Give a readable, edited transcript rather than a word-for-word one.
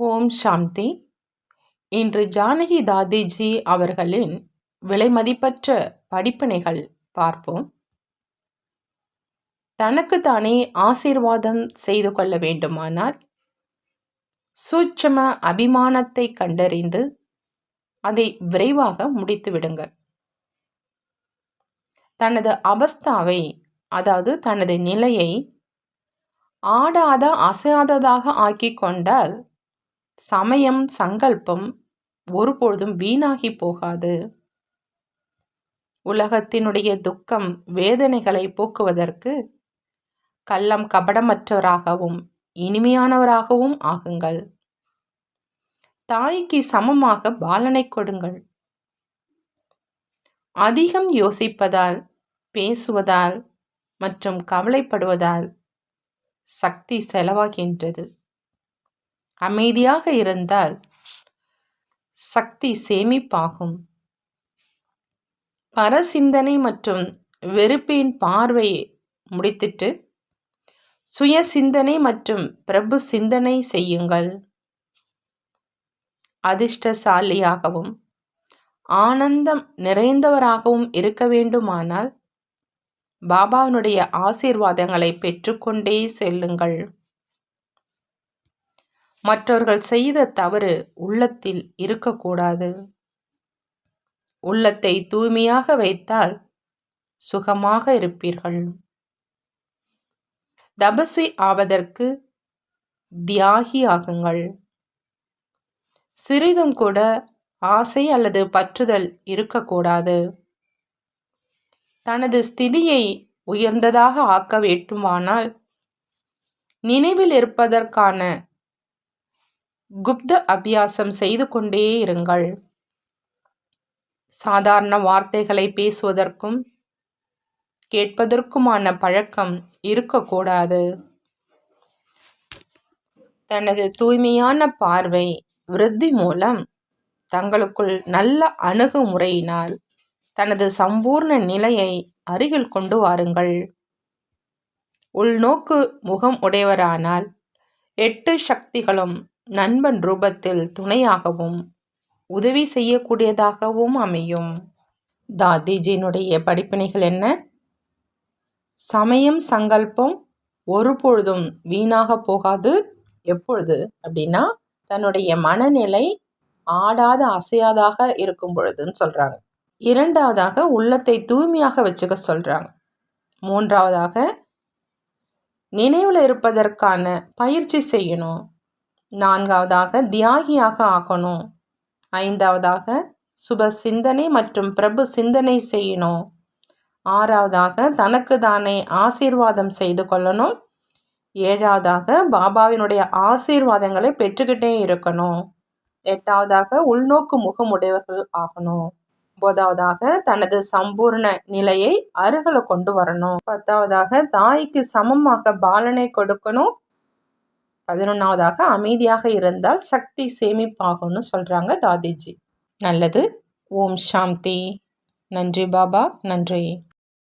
ஓம் சாந்தி. இன்று ஜானகி தாதிஜி அவர்களின் விலைமதிப்பற்ற படிப்பினைகள் பார்ப்போம். தனக்குத்தானே ஆசீர்வாதம் செய்து கொள்ள வேண்டுமானால் சூட்சும அபிமானத்தை கண்டறிந்து அதை விரைவாக முடித்து விடுங்கள். தனது அவஸ்தாவை, அதாவது தனது நிலையை ஆடாத அசையாததாக ஆக்கிக் கொண்டால் சமயம் சங்கல்பம் ஒருபொழுதும் வீணாகி போகாது. உலகத்தினுடைய துக்கம் வேதனைகளை போக்குவதற்கு கள்ளம் கபடமற்றவராகவும் இனிமையானவராகவும் ஆகுங்கள். தாய்க்கு சமமாக பாலனை கொடுங்கள். அதிகம் யோசிப்பதால், பேசுவதால் மற்றும் கவலைப்படுவதால் சக்தி செலவாகின்றது. அமைதியாக இருந்தால் சக்தி சேமிப்பாகும். பரசிந்தனை மற்றும் வெறுப்பின் பார்வையை முடித்திட்டு சுய சிந்தனை மற்றும் பிரபு சிந்தனை செய்யுங்கள். அதிர்ஷ்டசாலியாகவும் ஆனந்தம் நிறைந்தவராகவும் இருக்க வேண்டுமானால் பாபாவினுடைய ஆசீர்வாதங்களை பெற்றுக்கொண்டே செல்லுங்கள். மற்றவர்கள் செய்த தவறு உள்ளத்தில் இருக்கக்கூடாது. உள்ளத்தை தூய்மையாக வைத்தால் சுகமாக இருப்பீர்கள். தபஸ்வி ஆவதற்கு தியாகி ஆகுங்கள். சிறிதும் கூட ஆசை அல்லது பற்றுதல் இருக்கக்கூடாது. தனது ஸ்திதியை உயர்ந்ததாக ஆக்க வேண்டுமானால் நினைவில் இருப்பதற்கான குப்த அபியாசம் செய்து கொண்டே இருங்கள். சாதாரண வார்த்தைகளை பேசுவதற்கும் கேட்பதற்குமான பழக்கம் இருக்கக்கூடாது. தனது தூய்மையான பார்வை விருத்தி மூலம் தங்களுக்குள் நல்ல அணுகுமுறையினால் தனது சம்பூர்ண நிலையை அருகில் கொண்டு வாருங்கள். உள்நோக்கு முகம் உடையவரானால் 8 சக்திகளும் நண்பன் ரூபத்தில் துணையாகவும் உதவி செய்யக்கூடியதாகவும் அமையும். தாதிஜியினுடைய படிப்பினைகள் என்ன? சமயம் சங்கல்பம் ஒருபொழுதும் வீணாக போகாது. எப்பொழுது அப்படின்னா தன்னுடைய மனநிலை ஆடாத அசையாதாக இருக்கும் பொழுதுன்னு சொல்றாங்க. இரண்டாவதாக உள்ளத்தை தூய்மையாக வச்சுக்க சொல்றாங்க. மூன்றாவதாக நினைவில் இருப்பதற்கான பயிற்சி செய்யணும். நான்காவதாக தியாகியாக ஆகணும். ஐந்தாவதாக சுப சிந்தனை மற்றும் பிரபு சிந்தனை செய்யணும். ஆறாவதாக தனக்கு தானே ஆசீர்வாதம் செய்து கொள்ளணும். ஏழாவதாக பாபாவினுடைய ஆசீர்வாதங்களை பெற்றுக்கிட்டே இருக்கணும். எட்டாவதாக உள்நோக்கு முகமுடையவர்கள் ஆகணும். 9வதாக தனது சம்பூர்ண நிலையை அருகில கொண்டு வரணும். 10வதாக தாய்க்கு சமமாக பாலனை கொடுக்கணும். 11வதாக அமைதியாக இருந்தால் சக்தி சேமிப்பாகும்னு சொல்றாங்க தாதிஜி. நல்லது. ஓம் சாந்தி. நன்றி பாபா. நன்றி.